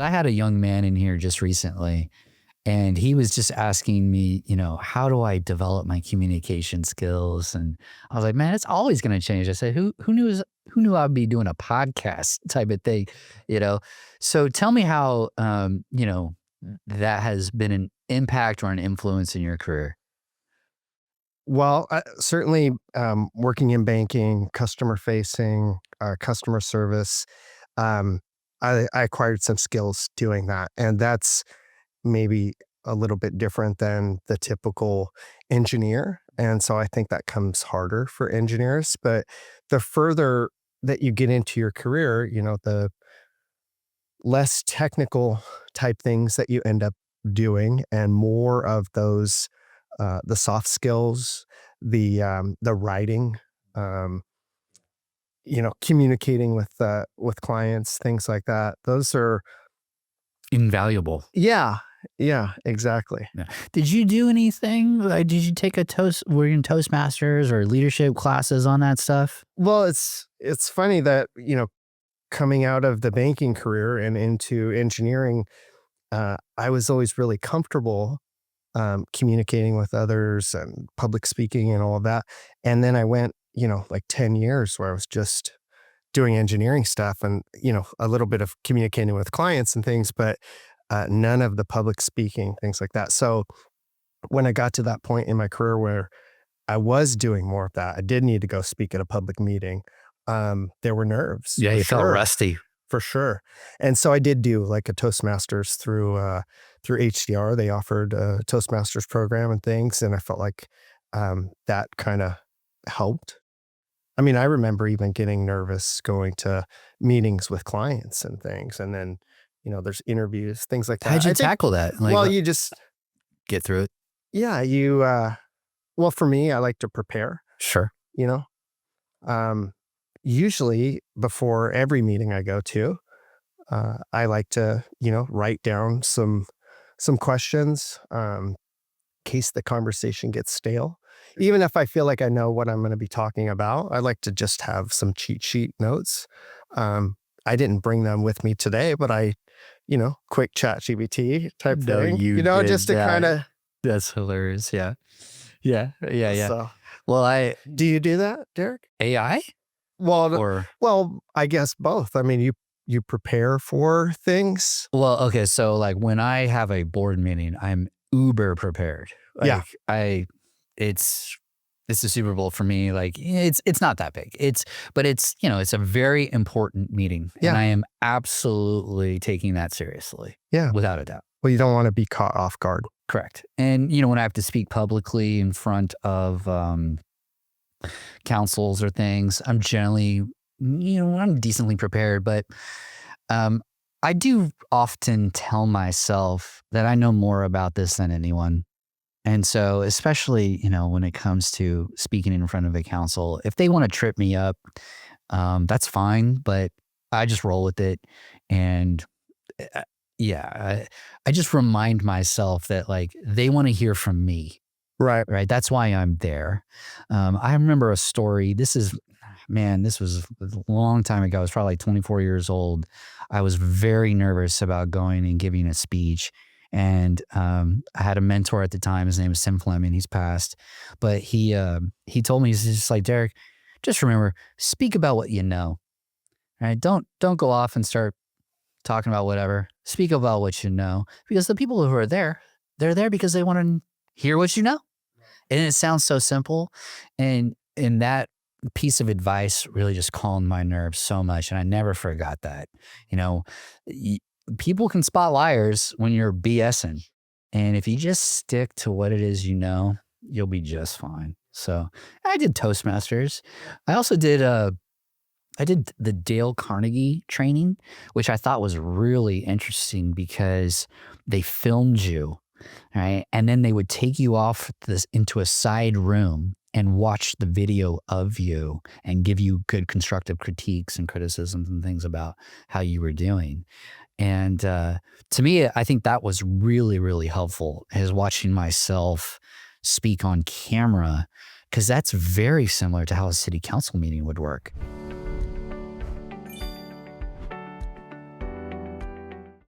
I had a young man in here just recently, and he was just asking me, how do I develop my communication skills? And I was like, man, it's always going to change. I said, who knew I'd be doing a podcast type of thing, you know? So tell me how, that has been an impact or an influence in your career. Well, certainly working in banking, customer facing, customer service, um, I acquired some skills doing that. And that's maybe a little bit different than the typical engineer. And so I think that comes harder for engineers. But the further that you get into your career, the less technical type things that you end up doing and more of those the soft skills, the writing, um, communicating with clients, things like that. Those are Invaluable. yeah, yeah, exactly. Yeah. Did you do anything? Like, did you take were you in Toastmasters or leadership classes on that stuff? Well, it's funny that, coming out of the banking career and into engineering, I was always really comfortable communicating with others and public speaking and all of that. And then I went, like 10 years where I was just doing engineering stuff and, a little bit of communicating with clients and things, but none of the public speaking, things like that. So when I got to that point in my career where I was doing more of that, I did need to go speak at a public meeting. There were nerves. Yeah, For you felt sure. rusty. For sure. And so I did do like a Toastmasters through HDR. They offered a Toastmasters program and things, and I felt like that kind of helped. I mean, I remember even getting nervous going to meetings with clients and things, and then there's interviews, things like that. How'd you I think, tackle that? Like, well, you just get through it? yeah, well, for me, I like to prepare. Sure. You know, um, usually before every meeting I go to, I like to, write down some questions, in case the conversation gets stale. Even if I feel like I know what I'm going to be talking about, I like to just have some cheat sheet notes. I didn't bring them with me today, but quick chat GBT type No, thing, you did just to that. kind of, That's hilarious. Yeah. Yeah. Yeah. Yeah. so. Well, Do you do that, Derek? AI Well, or, I guess both. I mean, you prepare for things. well, okay. So like when I have a board meeting, I'm uber prepared. Yeah. Like it's the Super Bowl for me. Like it's not that big. But it's a very important meeting, and Yeah. I am absolutely taking that seriously. Yeah. Without a doubt. Well, you don't want to be caught off guard. Correct. And when I have to speak publicly in front of councils or things, I'm generally, I'm decently prepared, but I do often tell myself that I know more about this than anyone. And so, especially, when it comes to speaking in front of a council, if they want to trip me up, that's fine, but I just roll with it. And uh, yeah, I just remind myself that like they want to hear from me, Right. right? That's why I'm there. I remember a story. This was a long time ago. I was probably like 24 years old. I was very nervous about going and giving a speech. And I had a mentor at the time. His name is Tim Fleming. He's passed, but he told me, he's just like, Derek, just remember, speak about what you know. Right? Don't go off and start talking about whatever. Speak about what you know, because the people who are there, they're there because they want to hear what you know. And it sounds so simple, and that piece of advice really just calmed my nerves so much, and I never forgot that. People can spot liars when you're BSing. And if you just stick to what it is, you'll be just fine. So I did Toastmasters. I also did the Dale Carnegie training, which I thought was really interesting because they filmed you, right? And then they would take you off into a side room and watch the video of you and give you good constructive critiques and criticisms and things about how you were doing. And to me, I think that was really, really helpful, is watching myself speak on camera, because that's very similar to how a city council meeting would work.